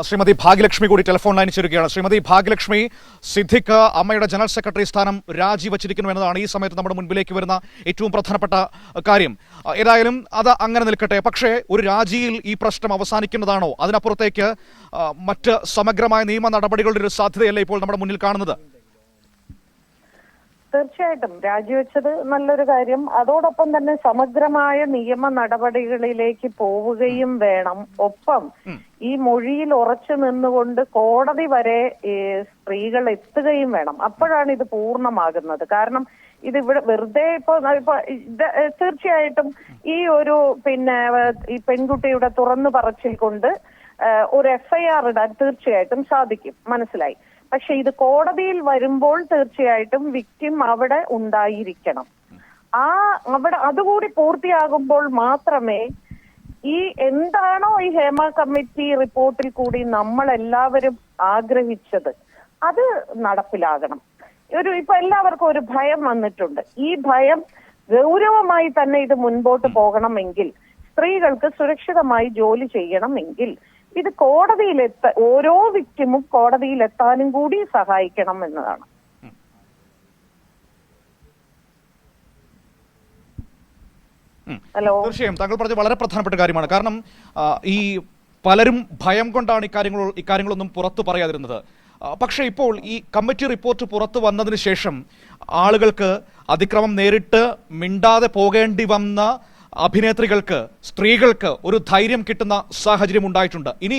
ശ്രീമതി ഭാഗ്യലക്ഷ്മി കൂടി ടെലിഫോൺ ലൈനിൽ ചേരുകയാണ്. ശ്രീമതി ഭാഗ്യലക്ഷ്മി, സിദ്ദിഖ് അമ്മയുടെ ജനറൽ സെക്രട്ടറി സ്ഥാനം രാജിവച്ചിരിക്കുന്നു എന്നതാണ് ഈ സമയത്ത് നമ്മുടെ മുൻപിലേക്ക് വരുന്ന ഏറ്റവും പ്രധാനപ്പെട്ട കാര്യം. ഏതായാലും അത് അങ്ങനെ നിൽക്കട്ടെ. പക്ഷേ ഒരു രാജിയിൽ ഈ പ്രശ്നം അവസാനിക്കുന്നതാണോ? അതിനപ്പുറത്തേക്ക് മറ്റ് സമഗ്രമായ നിയമ നടപടികളുടെ ഒരു സാധ്യതയല്ലേ ഇപ്പോൾ നമ്മുടെ മുന്നിൽ കാണുന്നത്? തീർച്ചയായിട്ടും രാജിവെച്ചത് നല്ലൊരു കാര്യം. അതോടൊപ്പം തന്നെ സമഗ്രമായ നിയമ നടപടികളിലേക്ക് പോവുകയും വേണം. ഒപ്പം ഈ മൊഴിയിൽ ഉറച്ചു നിന്നുകൊണ്ട് കോടതി വരെ സ്ത്രീകൾ എത്തുകയും വേണം. അപ്പോഴാണ് ഇത് പൂർണ്ണമാകുന്നത്. കാരണം ഇത് ഇവിടെ വെറുതെ ഇപ്പൊ തീർച്ചയായിട്ടും ഈ ഒരു ഈ പെൺകുട്ടിയുടെ തുറന്നു പറച്ചിൽ കൊണ്ട് ഒരു FIR ഇടാൻ തീർച്ചയായിട്ടും സാധിക്കും, മനസ്സിലായി. പക്ഷെ ഇത് കോടതിയിൽ വരുമ്പോൾ തീർച്ചയായിട്ടും വിക്ടിം അവിടെ ഉണ്ടായിരിക്കണം. അവിടെ അതുകൂടി പൂർത്തിയാകുമ്പോൾ മാത്രമേ ഈ എന്താണോ ഈ ഹേമ കമ്മിറ്റി റിപ്പോർട്ടിൽ കൂടി നമ്മൾ എല്ലാവരും ആഗ്രഹിച്ചത് അത് നടപ്പിലാകണം. ഇപ്പൊ എല്ലാവർക്കും ഒരു ഭയം വന്നിട്ടുണ്ട്. ഈ ഭയം ഗൗരവമായി തന്നെ ഇത് മുൻപോട്ട് പോകണമെങ്കിൽ, സ്ത്രീകൾക്ക് സുരക്ഷിതമായി ജോലി ചെയ്യണമെങ്കിൽ ഇത് ഓരോ വിക്ടിമും കോടതിയിലെത്താനും കൂടി സഹായിക്കണം എന്നതാണ്. ഹലോ, തീർച്ചയായും താങ്കൾ പറഞ്ഞത് വളരെ പ്രധാനപ്പെട്ട കാര്യമാണ്. കാരണം ഈ പലരും ഭയം കൊണ്ടാണ് ഇക്കാര്യങ്ങളൊന്നും പുറത്തു പറയാതിരുന്നത്. പക്ഷേ ഇപ്പോൾ ഈ കമ്മിറ്റി റിപ്പോർട്ട് പുറത്തു വന്നതിന് ശേഷം ആളുകൾക്ക് അതിക്രമം നേരിട്ട് മിണ്ടാതെ പോകേണ്ടി വന്ന അഭിനേത്രികൾക്ക്, സ്ത്രീകൾക്ക് ഒരു ധൈര്യം കിട്ടുന്ന സാഹചര്യം ഉണ്ടായിട്ടുണ്ട്. ഇനി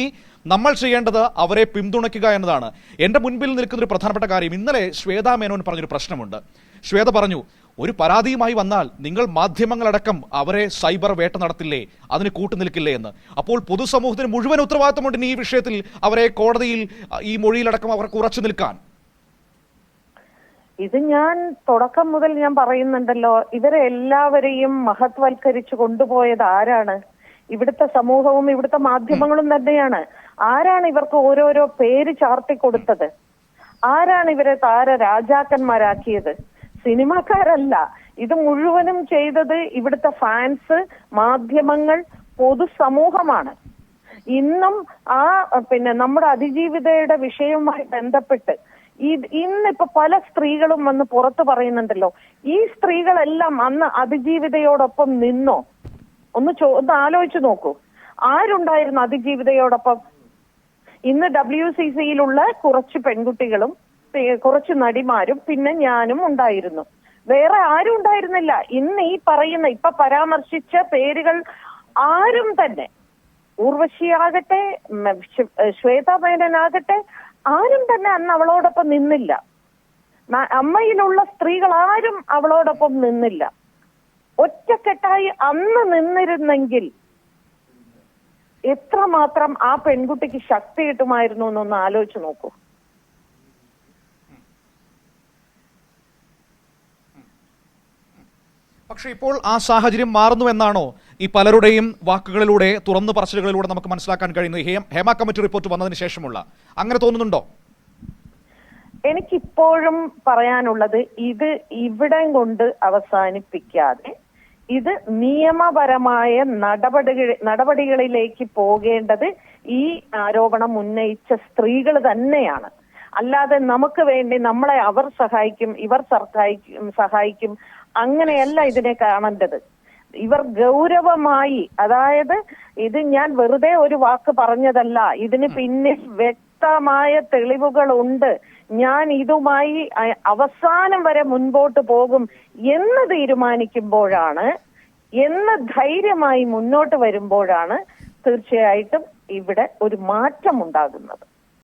നമ്മൾ ചെയ്യേണ്ടത് അവരെ പിന്തുണയ്ക്കുക എന്നതാണ്. എന്റെ മുൻപിൽ നിൽക്കുന്ന ഒരു പ്രധാനപ്പെട്ട കാര്യം, ഇന്നലെ ശ്വേതാ മേനോൻ പറഞ്ഞൊരു പ്രശ്നമുണ്ട്. ശ്വേത പറഞ്ഞു, ഒരു പരാതിയുമായി വന്നാൽ നിങ്ങൾ മാധ്യമങ്ങളടക്കം അവരെ സൈബർ വേട്ട നടത്തില്ലേ, അതിന് കൂട്ടുനിൽക്കില്ലേ എന്ന്. അപ്പോൾ പൊതുസമൂഹത്തിന് മുഴുവൻ ഉത്തരവാദിത്തമുണ്ട് ഈ വിഷയത്തിൽ അവരെ കോടതിയിൽ ഈ മൊഴിയിലടക്കം അവർക്ക് ഉറച്ചു നിൽക്കാൻ. ഇത് ഞാൻ തുടക്കം മുതൽ ഞാൻ പറയുന്നുണ്ടല്ലോ, ഇവരെ എല്ലാവരെയും മഹത്വൽക്കരിച്ചു കൊണ്ടുപോയത് ആരാണ്? ഇവിടുത്തെ സമൂഹവും ഇവിടുത്തെ മാധ്യമങ്ങളും തന്നെയാണ്. ആരാണ് ഇവർക്ക് ഓരോരോ പേര് ചാർത്തി കൊടുത്തത്? ആരാണ് ഇവരെ താര രാജാക്കന്മാരാക്കിയത്? സിനിമാക്കാരല്ല. ഇത് മുഴുവനും ചെയ്തത് ഇവിടുത്തെ ഫാൻസ്, മാധ്യമങ്ങൾ, പൊതുസമൂഹമാണ്. ഇന്നും നമ്മുടെ അതിജീവിതയുടെ വിഷയവുമായി ബന്ധപ്പെട്ട് ഇന്നിപ്പോ പല സ്ത്രീകളും വന്ന് പുറത്തു പറയുന്നുണ്ടല്ലോ. ഈ സ്ത്രീകളെല്ലാം അന്ന് അതിജീവിതയോടൊപ്പം നിന്നോ? ഒന്ന് ആലോചിച്ചു നോക്കൂ. ആരുണ്ടായിരുന്നു അതിജീവിതയോടൊപ്പം? ഇന്ന് WCCയിലുള്ള കുറച്ച് പെൺകുട്ടികളും കുറച്ച് നടിമാരും പിന്നെ ഞാനും ഉണ്ടായിരുന്നു. വേറെ ആരും ഉണ്ടായിരുന്നില്ല. ഇന്ന് ഈ പറയുന്ന ഇപ്പൊ പരാമർശിച്ച പേരുകൾ ആരും തന്നെ, ഊർവശിയാകട്ടെ, ശ്വേതാ മേനോനാകട്ടെ, ആരും തന്നെ അന്ന് അവളോടൊപ്പം നിന്നില്ല. അമ്മയിലുള്ള സ്ത്രീകൾ ആരും അവളോടൊപ്പം നിന്നില്ല. ഒറ്റക്കെട്ടായി അന്ന് നിന്നിരുന്നെങ്കിൽ എത്രമാത്രം ആ പെൺകുട്ടിക്ക് ശക്തി കിട്ടുമായിരുന്നു എന്നൊന്ന് ആലോചിച്ച് നോക്കൂ. പക്ഷെ ഇപ്പോൾ ആ സാഹചര്യം മാറുന്നു എന്നാണോ ഈ പലരുടെയും വാക്കുകളിലൂടെ, തുറന്നു പറച്ചിലുകളിലൂടെ നമുക്ക് മനസ്സിലാക്കാൻ കഴിയുന്നത്? ഹേമ കമ്മിറ്റി റിപ്പോർട്ട് വന്നതിന് ശേഷമുള്ള അങ്ങനെ തോന്നുന്നുണ്ടോ? എനിക്കിപ്പോഴും പറയാനുള്ളത്, ഇത് ഇവിടെ കൊണ്ട് അവസാനിപ്പിക്കാതെ ഇത് നിയമപരമായ നടപടികളിലേക്ക് പോകേണ്ടത് ഈ ആരോപണം ഉന്നയിച്ച സ്ത്രീകൾ തന്നെയാണ്. അല്ലാതെ നമുക്ക് വേണ്ടി നമ്മളെ അവർ സഹായിക്കും, ഇവർ സഹായിക്കും, അങ്ങനെയല്ല ഇതിനെ കാണേണ്ടത്. ഇവർ ഗൗരവമായി, അതായത് ഇത് ഞാൻ വെറുതെ ഒരു വാക്ക് പറഞ്ഞതല്ല, ഇതിന് പിന്നിൽ വ്യക്തമായ തെളിവുകളുണ്ട്, ഞാൻ ഇതുമായി അവസാനം വരെ മുൻപോട്ട് പോകും എന്ന് തീരുമാനിക്കുമ്പോഴാണ്, എന്ന് ധൈര്യമായി മുന്നോട്ട് വരുമ്പോഴാണ് തീർച്ചയായിട്ടും ഇവിടെ ഒരു മാറ്റം ഉണ്ടാകുന്നത്.